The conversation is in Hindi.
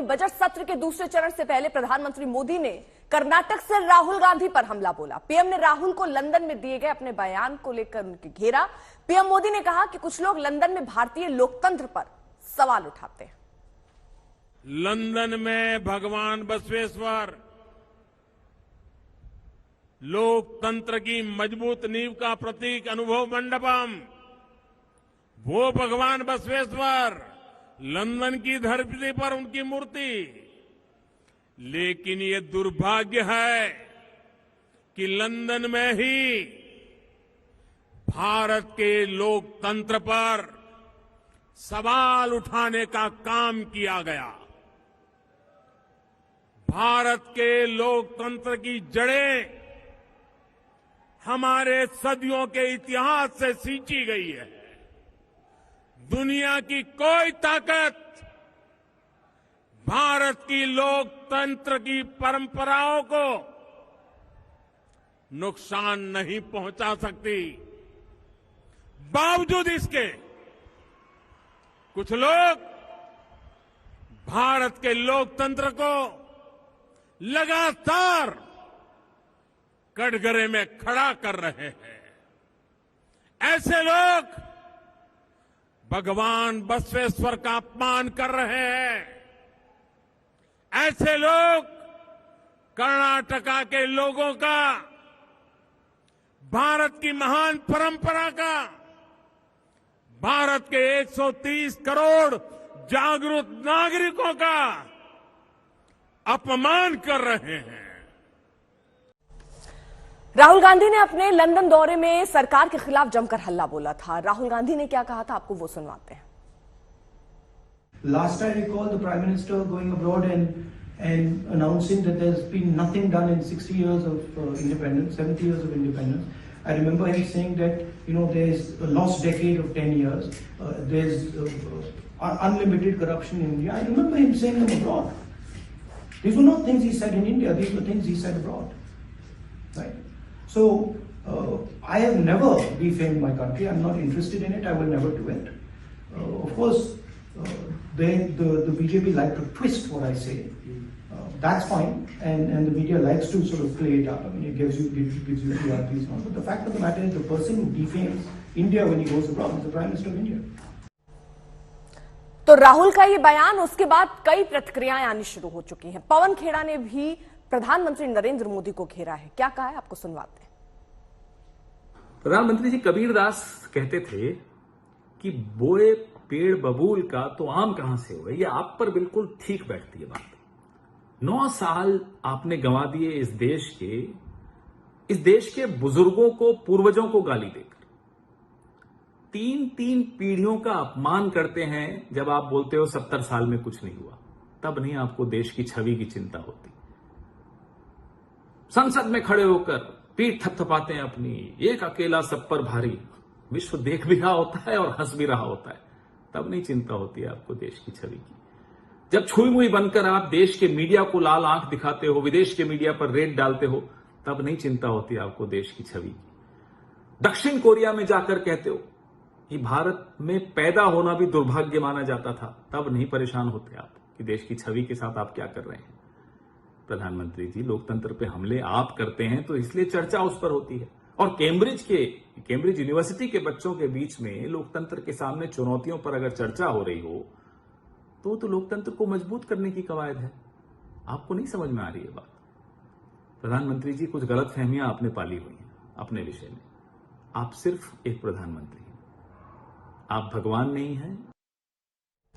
वहीं बजट सत्र के दूसरे चरण से पहले प्रधानमंत्री मोदी ने कर्नाटक से राहुल गांधी पर हमला बोला। पीएम ने राहुल को लंदन में दिए गए अपने बयान को लेकर उनकी घेरा। पीएम मोदी ने कहा कि कुछ लोग लंदन में भारतीय लोकतंत्र पर सवाल उठाते हैं। लंदन में भगवान बसवेश्वर लोकतंत्र की मजबूत नींव का प्रतीक अनुभव मंडपम, वो भगवान बसवेश्वर, लंदन की धरती पर उनकी मूर्ति। लेकिन ये दुर्भाग्य है कि लंदन में ही भारत के लोकतंत्र पर सवाल उठाने का काम किया गया। भारत के लोकतंत्र की जड़ें हमारे सदियों के इतिहास से सींची गई है। दुनिया की कोई ताकत भारत की लोकतंत्र की परंपराओं को नुकसान नहीं पहुंचा सकती। बावजूद इसके कुछ लोग भारत के लोकतंत्र को लगातार कटघरे में खड़ा कर रहे हैं। ऐसे लोग भगवान बसवेश्वर का अपमान कर रहे हैं। ऐसे लोग कर्नाटका के लोगों का, भारत की महान परंपरा का, भारत के 130 करोड़ जागरूक नागरिकों का अपमान कर रहे हैं। राहुल गांधी ने अपने लंदन दौरे में सरकार के खिलाफ जमकर हल्ला बोला था। राहुल गांधी ने क्या कहा था, आपको वो सुनवाते हैं। Last I recall the Prime Minister going abroad and announcing that there's been nothing done in 60 years of independence, 70 years of independence. I remember him saying that, there's a lost decade of 10 years. There's unlimited corruption in India. I remember him saying them abroad. These were not things he said in India. These were things he said abroad. Right? So, I have never defamed my country. I'm not interested in it. I will never do it. Of course, the BJP like to twist what I say. That's fine, and the media likes to sort of play it up. I mean, it gives you TRPs on. But the fact of the matter is, the person who defames India when he goes abroad is the Prime Minister of India. तो राहुल का ये बयान, उसके बाद कई प्रतिक्रियाएं आनी शुरू हो चुकी हैं। पवन खेड़ा ने भी प्रधानमंत्री नरेंद्र मोदी को घेरा है। क्या कहा है, आपको सुनवाते हैं। प्रधानमंत्री जी, कबीरदास कहते थे कि बोए पेड़ बबूल का तो आम कहां से हुए। ये आप पर बिल्कुल ठीक बैठती है बात। 9 साल आपने गंवा दिए इस देश के बुजुर्गों को, पूर्वजों को गाली देकर। 3 पीढ़ियों का अपमान करते हैं जब आप बोलते हो 70 साल में कुछ नहीं हुआ। तब नहीं आपको देश की छवि की चिंता होती। संसद में खड़े होकर पीठ थपथपाते हैं अपनी, एक अकेला सब पर भारी। विश्व देख भी रहा होता है और हंस भी रहा होता है। तब नहीं चिंता होती है आपको देश की छवि की। जब छुई मुई बनकर आप देश के मीडिया को लाल आंख दिखाते हो, विदेश के मीडिया पर रेड डालते हो, तब नहीं चिंता होती आपको देश की छवि की। दक्षिण कोरिया में जाकर कहते हो कि भारत में पैदा होना भी दुर्भाग्य माना जाता था, तब नहीं परेशान होते आप कि देश की छवि के साथ आप क्या कर रहे हैं। प्रधानमंत्री जी, लोकतंत्र पे हमले आप करते हैं तो इसलिए चर्चा उस पर होती है। और कैम्ब्रिज यूनिवर्सिटी के बच्चों के बीच में लोकतंत्र के सामने चुनौतियों पर अगर चर्चा हो रही हो तो लोकतंत्र को मजबूत करने की कवायद है। आपको नहीं समझ में आ रही है बात। प्रधानमंत्री जी, कुछ गलतफहमियां आपने पाली हुई हैं अपने विषय में। आप सिर्फ एक प्रधानमंत्री हैं, आप भगवान नहीं हैं,